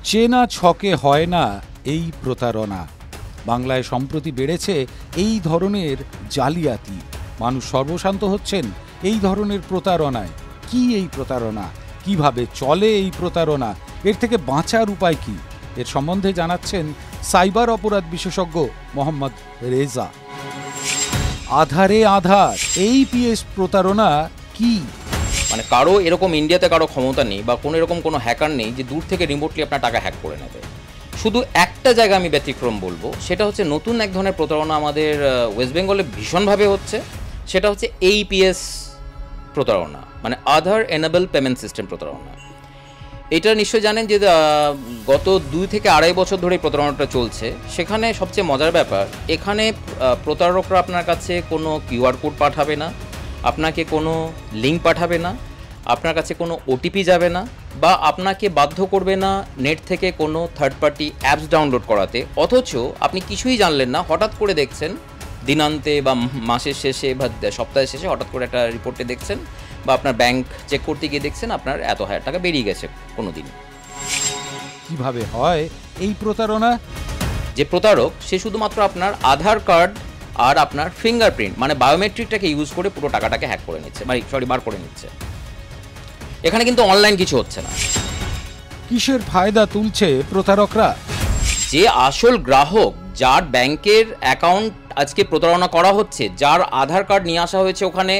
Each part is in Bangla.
চেনা ছকে হয় না এই প্রতারণা। বাংলায় সম্প্রতি বেড়েছে এই ধরনের জালিয়াতি। মানুষ সর্বশান্ত হচ্ছেন এই ধরনের প্রতারণায়। কি এই প্রতারণা, কিভাবে চলে এই প্রতারণা, এর থেকে বাঁচার উপায় কি, এর সম্বন্ধে জানাচ্ছেন সাইবার অপরাধ বিশেষজ্ঞ মোহাম্মদ রেজা। আধারে আধার, এই পিএস প্রতারণা কি? মানে কারো এরকম ইন্ডিয়াতে কারো ক্ষমতা নেই বা কোনো এরকম কোনো হ্যাকার নেই যে দূর থেকে রিমোটলি আপনার টাকা হ্যাক করে নেবে। শুধু একটা জায়গা আমি ব্যতিক্রম বলবো, সেটা হচ্ছে নতুন এক ধরনের প্রতারণা আমাদের ওয়েস্ট বেঙ্গলে ভীষণভাবে হচ্ছে। সেটা হচ্ছে এইপিএস প্রতারণা, মানে আধার এনেবল পেমেন্ট সিস্টেম প্রতারণা। এটা নিশ্চয়ই জানেন যে গত 2 থেকে আড়াই বছর ধরে প্রতারণাটা চলছে। সেখানে সবচেয়ে মজার ব্যাপার, এখানে প্রতারকরা আপনার কাছে কোনো কিউআর কোড পাঠাবে না, আপনাকে কোনো লিঙ্ক পাঠাবে না, আপনার কাছে কোনো ওটিপি যাবে না, বা আপনাকে বাধ্য করবে না নেট থেকে কোনো থার্ড পার্টি অ্যাপস ডাউনলোড করাতে। অথচ আপনি কিছুই জানলেন না, হঠাৎ করে দেখছেন দিনান্তে বা মাসের শেষে বা সপ্তাহের শেষে হঠাৎ করে একটা রিপোর্টে দেখছেন, বা আপনার ব্যাংক চেক করতে গিয়ে দেখছেন আপনার এত হাজার টাকা বেরিয়ে গেছে কোনো দিন। কিভাবে হয় এই প্রতারণা? যে প্রতারক সে শুধুমাত্র আপনার আধার কার্ড আর আপনার ফিঙ্গারপ্রিন্ট মানে বায়োমেট্রিকটাকে ইউজ করে পুরো টাকাটাকে হ্যাক করে নিচ্ছে, বার করে নিচ্ছে। এখানে কিন্তু অনলাইন কিছু হচ্ছে না। কিসের ফায়দা তুলছে প্রতারকরা? যে আসল গ্রাহক, যার ব্যাংকের অ্যাকাউন্ট আজকে প্রতারণা করা হচ্ছে, যার আধার কার্ড নিয়ে আসা হয়েছে ওখানে,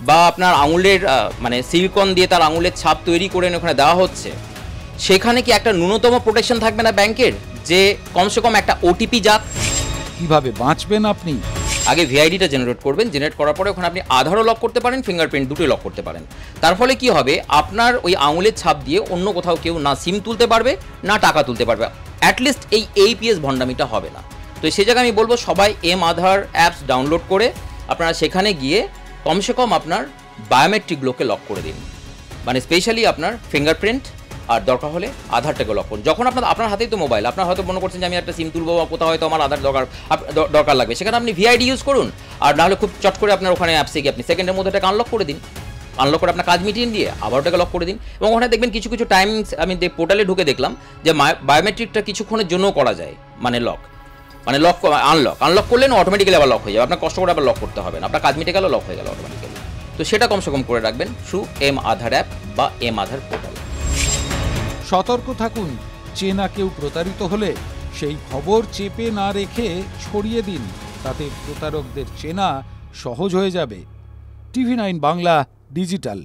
বা আপনার আঙুলের মানে সিলিকন দিয়ে তার আঙুলের ছাপ তৈরি করে ওখানে দেওয়া হচ্ছে, সেখানে কি একটা ন্যূনতম প্রোটেকশন থাকবে না ব্যাংকের, যে কমসে কম একটা ওটিপি যাক? কিভাবে বাঁচবেন আপনি? আগে ভিআইডিটা জেনারেট করবেন, জেনারেট করার পরে ওখানে আপনি আধারও লক করতে পারেন, ফিঙ্গারপ্রিন্ট দুটোই লক করতে পারেন। তার ফলে কি হবে, আপনার ওই আঙুলের ছাপ দিয়ে অন্য কোথাও কেউ না সিম তুলতে পারবে না টাকা তুলতে পারবে। অ্যাটলিস্ট এই এইপিএস ভণ্ডামিটা হবে না। তো সেই জায়গায় আমি বলবো সবাই আধার অ্যাপস ডাউনলোড করে আপনারা সেখানে গিয়ে কমসে কম আপনার বায়োমেট্রিকগুলোকে লক করে দিন, মানে স্পেশালি আপনার ফিঙ্গারপ্রিন্ট, আর দরকার হলে আধারটাকে লক করুন। যখন আপনার হাতেই তো মোবাইল, আপনার হয়তো মনে করছেন যে আমি একটা সিম তুলবো বা কোথাও হয়তো আমার আধার দরকার লাগবে, সেখানে আপনি ভিআইডি ইউজ করুন। আর নাহলে খুব চট করে আপনার ওখানে অ্যাপসে গিয়ে আপনি সেকেন্ডের মধ্যে এটাকে আনলক করে দিন। আনলক করে আপনার কাজ মিটিয়ে দিয়ে আবার ওটাকে লক করে দিন। এবং ওখানে দেখবেন কিছু কিছু টাইমিংস আমি পোর্টালে ঢুকে দেখলাম যে বায়োমেট্রিকটা কিছুক্ষণের জন্যও করা যায়, মানে আনলক করলেন অটোমেটিক্যালি আবার লক হয়ে যাবে, আপনার কষ্ট করে আবার লক করতে হবে না, আপনার কাজ মিটে গেল, লক হয়ে গেল অটোমেটিক্যালি। তো সেটা কমসে কম করে রাখবেন থ্রু আধার অ্যাপ বা আধার পোর্টাল। সতর্ক থাকুন, চেনা কেউ প্রতারিত হলে সেই খবর চেপে না রেখে ছড়িয়ে দিন, তাতে প্রতারকদের চেনা সহজ হয়ে যাবে। TV9 Bangla digital.